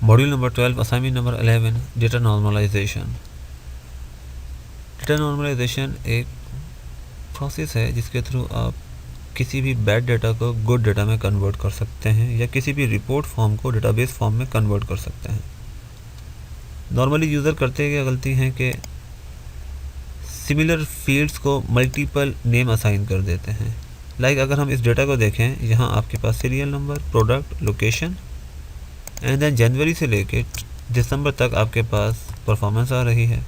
Module number 12 assignment number 11 data normalisation. Data normalisation एक process है जिसके थ्रू आप किसी भी बैड डेटा को गुड डेटा में कन्वर्ट कर सकते हैं या किसी भी रिपोर्ट फॉर्म को डेटाबेस फॉर्म में कन्वर्ट कर सकते हैं। नॉर्मली यूज़र करते क्या गलती है कि सिमिलर फील्ड्स को मल्टीपल नेम असाइन कर देते हैं। लाइक अगर हम इस डेटा को देखें, यहाँ आपके पास serial number, product, location and then जनवरी से लेके दिसंबर तक आपके पास परफॉर्मेंस आ रही है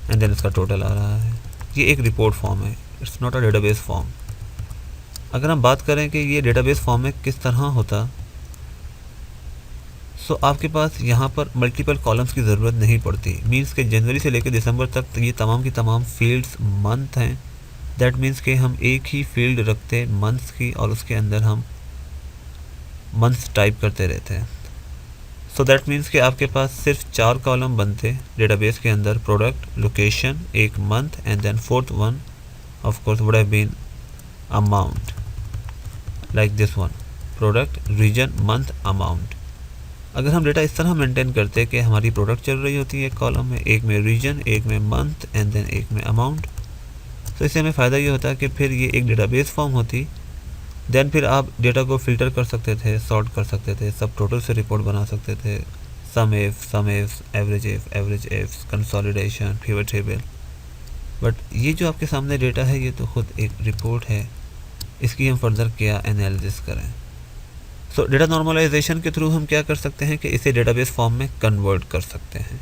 एंड देन इसका टोटल आ रहा है। ये एक रिपोर्ट फॉर्म है, it's not a database form. अगर हम बात करें कि ये डेटाबेस फॉर्म में किस तरह होता, सो आपके पास यहाँ पर मल्टीपल कॉलम्स की ज़रूरत नहीं पड़ती। मीन्स के जनवरी से लेकर दिसंबर तक ये तमाम की तमाम फील्ड्स मंथ हैं। दैट मीन्स कि हम एक ही फील्ड रखते मंथ्स की और उसके अंदर हम मंथ्स टाइप करते रहते हैं। सो दैट मीन्स कि आपके पास सिर्फ 4 कॉलम बनते डेटाबेस के अंदर, प्रोडक्ट, लोकेशन, एक month and then fourth one of course would have been amount, like this one, product, region, month, amount. अगर हम डेटा इस तरह मेंटेन करते कि हमारी प्रोडक्ट चल रही होती है एक कॉलम में, एक में रीजन, एक में मंथ एंड देन एक में अमाउंट, तो इससे हमें फ़ायदा ये होता है कि फिर ये एक डेटाबेस फॉर्म होती। देन फिर आप डेटा को फ़िल्टर कर सकते थे, सॉर्ट कर सकते थे, सब टोटल से रिपोर्ट बना सकते थे, sum F, average F, consolidation, pivot table. But ये जो आपके सामने डेटा है ये तो खुद एक रिपोर्ट है, इसकी हम फर्दर क्या एनालिसिस करें। सो डेटा नॉर्मलाइजेशन के थ्रू हम क्या कर सकते हैं कि इसे डेटाबेस फॉर्म में कन्वर्ट कर सकते हैं।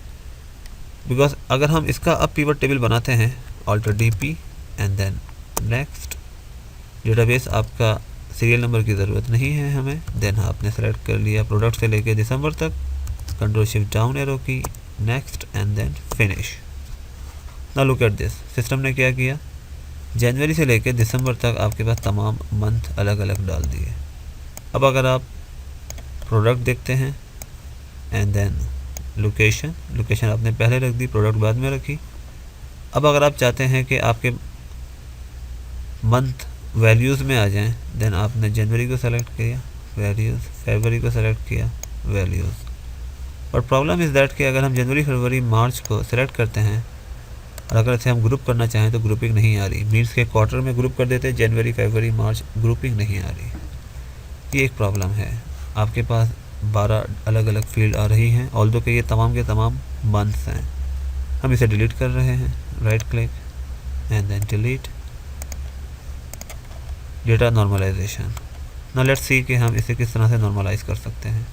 बिकॉज अगर हम इसका अब पिवट टेबल बनाते हैं, alt DP and then next, database आपका सीरियल नंबर की ज़रूरत नहीं है हमें। देन आपने सेलेक्ट कर लिया प्रोडक्ट से लेके दिसंबर तक, control shift down arrow key, next and then finish. Now look at this, system ने क्या किया, जनवरी से लेके दिसंबर तक आपके पास तमाम मंथ अलग अलग डाल दिए। अब अगर आप प्रोडक्ट देखते हैं एंड देन लोकेशन आपने पहले रख दी, प्रोडक्ट बाद में रखी। अब अगर आप चाहते हैं कि आपके मंथ वैल्यूज़ में आ जाएं, देन आपने जनवरी को सेलेक्ट किया, वैल्यूज़, फरवरी को सेलेक्ट किया, values. But problem is that कि अगर हम जनवरी, फरवरी, मार्च को सेलेक्ट करते हैं और अगर इसे हम ग्रुप करना चाहें तो ग्रुपिंग नहीं आ रही। मीन्स के क्वार्टर में ग्रुप कर देते, जनवरी, फरवरी, मार्च, ग्रुपिंग नहीं आ रही। ये एक प्रॉब्लम है। आपके पास 12 अलग अलग फील्ड आ रही हैं, ऑल्दो कि ये तमाम के तमाम मंथ्स हैं। हम इसे डिलीट कर रहे हैं, right click and then delete, data normalization. Now let's see कि हम इसे किस तरह से नॉर्मलाइज कर सकते हैं।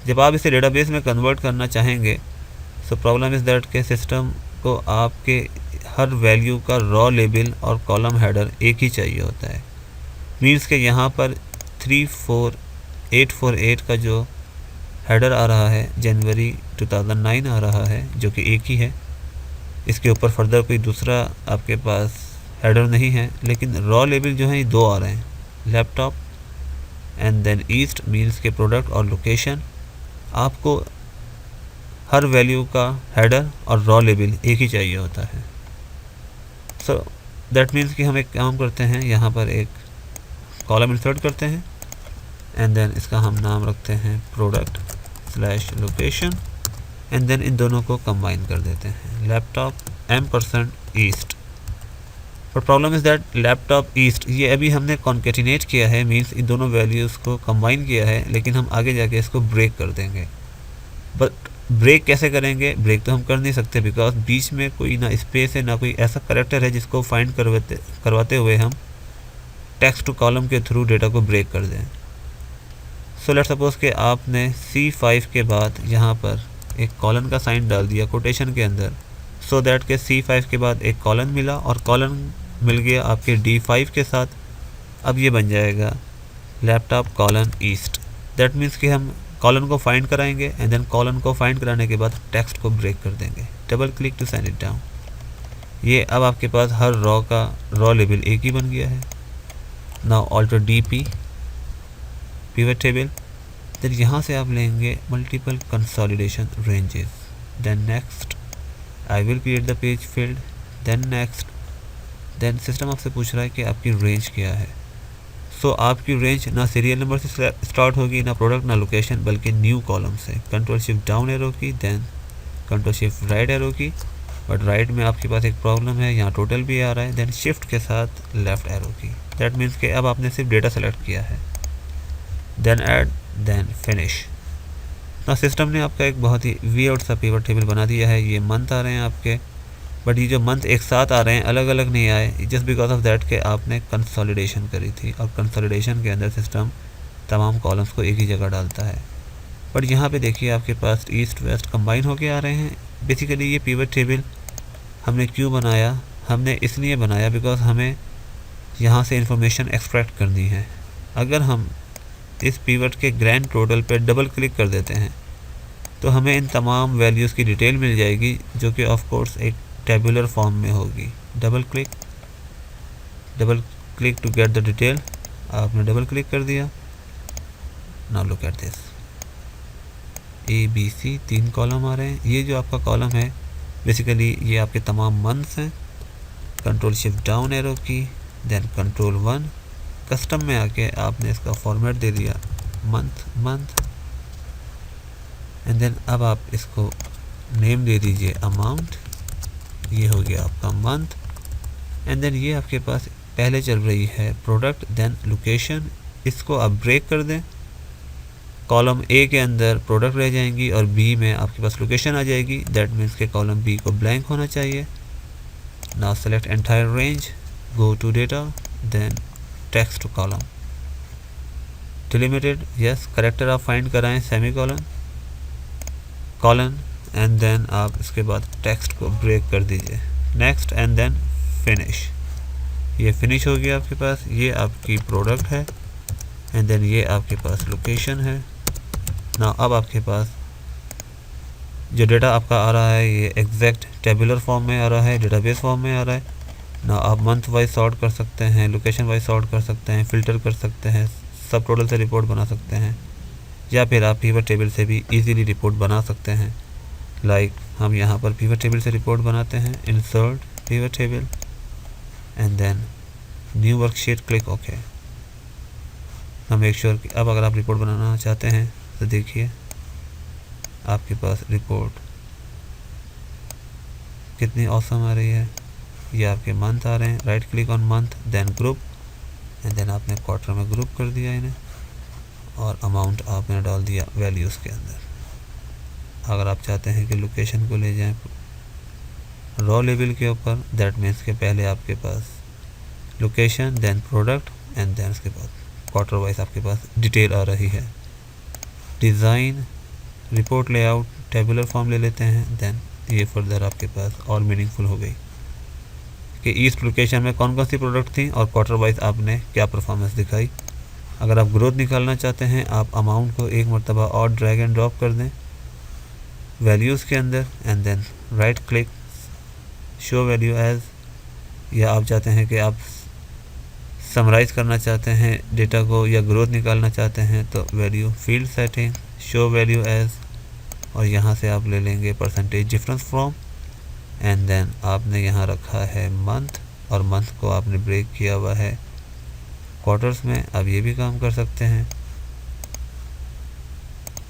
जब आप इसे डेटाबेस में कन्वर्ट करना चाहेंगे, सो प्रॉब्लम इज़ दैट के सिस्टम को आपके हर वैल्यू का रॉ लेबल और कॉलम हेडर एक ही चाहिए होता है। मीन्स के यहाँ पर 34848 का जो हेडर आ रहा है, जनवरी 2009 आ रहा है, जो कि एक ही है। इसके ऊपर फर्दर कोई दूसरा आपके पास हेडर नहीं है, लेकिन रॉ लेबल जो है ये 2 आ रहे हैं, laptop and then east, means के प्रोडक्ट और लोकेशन। आपको हर वैल्यू का हेडर और रॉ लेबल एक ही चाहिए होता है। सो दैट मीन्स कि हम एक काम करते हैं, यहाँ पर एक कॉलम इंसर्ट करते हैं एंड देन इसका हम नाम रखते हैं प्रोडक्ट/लोकेशन एंड देन इन दोनों को कंबाइन कर देते हैं, लैपटॉप %ईस्ट। पर problem is that laptop east ये अभी हमने कॉन्केटिनेट किया है, मीन्स इन दोनों वैल्यूज़ को कंबाइन किया है, लेकिन हम आगे जाके इसको ब्रेक कर देंगे। बट ब्रेक कैसे करेंगे? ब्रेक तो हम कर नहीं सकते बिकॉज बीच में कोई ना स्पेस है ना कोई ऐसा करेक्टर है जिसको फाइंड करवाते हुए हम टेक्स्ट टू कॉलम के थ्रू डेटा को ब्रेक कर दें। सो लेट्स सपोज कि आपने C5 के बाद यहाँ पर एक कॉलन का साइन डाल दिया कोटेशन के अंदर, सो दैट के C5 के बाद एक कॉलन मिला और कॉलन मिल गया आपके D5 के साथ। अब ये बन जाएगा laptop colon east. That means कि हम कॉलन को फाइंड कराएंगे एंड देन कॉलन को फाइंड कराने के बाद टेक्स्ट को ब्रेक कर देंगे, double click to send it down. ये अब आपके पास हर रॉ का रॉ लेबल एक ही बन गया है। Now alt DP, pivot table, then यहाँ से आप लेंगे multiple consolidation ranges, then next I will create the page field, then next, then system आपसे पूछ रहा है कि आपकी रेंज क्या है। सो आपकी रेंज ना सीरियल नंबर से स्टार्ट होगी, ना प्रोडक्ट, ना लोकेशन, बल्कि न्यू कॉलम से। Control shift down arrow key, then control shift right arrow key, but right में आपके पास एक प्रॉब्लम है, यहाँ टोटल भी आ रहा है। देन शिफ्ट के साथ left arrow key, that means कि अब आपने सिर्फ डेटा सेलेक्ट किया है। Then add, then finish. ना सिस्टम ने आपका एक बहुत ही वियर्ड सा पिवट टेबल बना दिया है। ये मंथ आ रहे हैं आपके, बट ये जो मंथ एक साथ आ रहे हैं अलग अलग नहीं आए, जस्ट बिकॉज ऑफ दैट के आपने कंसोलिडेशन करी थी, और कंसोलिडेशन के अंदर सिस्टम तमाम कॉलम्स को एक ही जगह डालता है। बट यहाँ पे देखिए आपके पास ईस्ट वेस्ट कंबाइन होके आ रहे हैं। बेसिकली ये पिवट टेबल हमने क्यों बनाया, हमने इसलिए बनाया बिकॉज हमें यहाँ से इंफॉर्मेशन एक्सट्रैक्ट करनी है। अगर हम इस पिवट के ग्रैंड टोटल पे डबल क्लिक कर देते हैं तो हमें इन तमाम वैल्यूज़ की डिटेल मिल जाएगी, जो कि ऑफ कोर्स एक टेबुलर फॉर्म में होगी। Double click to get the detail. आपने डबल क्लिक कर दिया। Now look at this, ABC 3 column आ रहे हैं। ये जो आपका कॉलम है बेसिकली ये आपके तमाम मंथ्स हैं। Control shift down arrow key, then control 1, custom में आके आपने इसका फॉर्मेट दे दिया मंथ, एंड देन अब आप इसको नेम दे दीजिए अमाउंट। ये हो गया आपका मंथ, एंड देन ये आपके पास पहले चल रही है प्रोडक्ट, देन लोकेशन। इसको आप ब्रेक कर दें, कॉलम ए के अंदर प्रोडक्ट रह जाएंगी और बी में आपके पास लोकेशन आ जाएगी। दैट मीन्स के कॉलम बी को ब्लैंक होना चाहिए। Now select entire range, go to data, then text to column, delimited, yes, character आप फाइंड कराएं, सेमी कॉलन, एंड देन आप इसके बाद टेक्स्ट को ब्रेक कर दीजिए, नेक्स्ट, एंड देन फिनिश। ये फिनिश हो गया आपके पास। ये आपकी प्रोडक्ट है, एंड देन ये आपके पास लोकेशन है। ना अब आपके पास जो डेटा आपका आ रहा है ये एग्जैक्ट टेबुलर फॉर्म में आ रहा है, डेटाबेस फॉर्म में आ रहा है ना। आप मंथ वाइज सॉर्ट कर सकते हैं, लोकेशन वाइज सॉर्ट कर सकते हैं, फ़िल्टर कर सकते हैं, सब टोटल से रिपोर्ट बना सकते हैं, या फिर आप पिवट टेबल से भी इजीली रिपोर्ट बना सकते हैं। लाइक हम यहाँ पर पिवट टेबल से रिपोर्ट बनाते हैं, insert pivot table, and then new worksheet, click okay. हम मेक श्योर कि अब अगर आप रिपोर्ट बनाना चाहते हैं तो देखिए आपके पास रिपोर्ट कितनी ऑसम आ रही है। ये आपके मंथ आ रहे हैं, right click on month, then group, and then आपने क्वार्टर में ग्रुप कर दिया इन्हें, और अमाउंट आपने डाल दिया वैल्यूज़ के अंदर। अगर आप चाहते हैं कि लोकेशन को ले जाएं रॉ लेवल के ऊपर, दैट मीन्स के पहले आपके पास location, then product, and then उसके बाद क्वार्टर वाइज आपके पास डिटेल आ रही है। Design, report layout, tabular form ले लेते हैं, देन ये फर्दर आपके पास और मीनिंगफुल हो गई कि ईस्ट लोकेशन में कौन कौन सी प्रोडक्ट थी और क्वार्टर वाइज आपने क्या परफॉर्मेंस दिखाई। अगर आप ग्रोथ निकालना चाहते हैं आप अमाउंट को एक मरतबा और ड्रैग एंड ड्रॉप कर दें वैल्यूज़ के अंदर, and then right click show value as, या आप चाहते हैं कि आप समराइज़ करना चाहते हैं डेटा को या ग्रोथ निकालना चाहते हैं तो value field setting, show value as, और यहाँ से आप ले लेंगे percentage difference from, and then आपने यहाँ रखा है मंथ, और मंथ को आपने ब्रेक किया हुआ है क्वार्टर्स में। अब ये भी काम कर सकते हैं,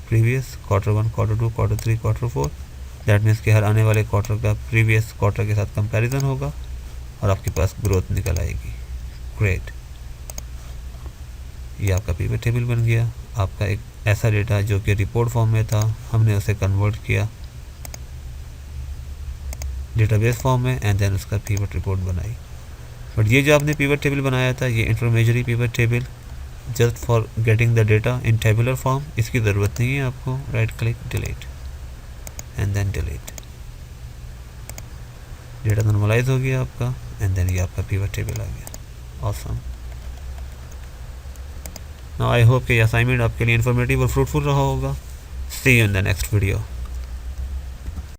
previous quarter 1, quarter 2, quarter 3, quarter 4, that means कि हर आने वाले क्वार्टर का प्रीवियस क्वार्टर के साथ कंपैरिजन होगा और आपके पास ग्रोथ निकल आएगी। ग्रेट, ये आपका पिवट टेबल बन गया। आपका एक ऐसा डेटा जो कि रिपोर्ट फॉर्म में था, हमने उसे कन्वर्ट किया डेटाबेस फॉर्म में, एंड देन उसका पिवट रिपोर्ट बनाई। बट ये जो आपने पिवट टेबल बनाया था ये intermediary pivot table, just for getting the data in tabular form, इसकी ज़रूरत नहीं है आपको। Right click, delete, and then delete, data normalize हो गया आपका, एंड देन ये आपका पिवट टेबल आ गया। ऑसम। नाउ आई होप कि ये असाइनमेंट आपके लिए इन्फॉर्मेटिव और फ्रूटफुल रहा होगा। See you in the next video.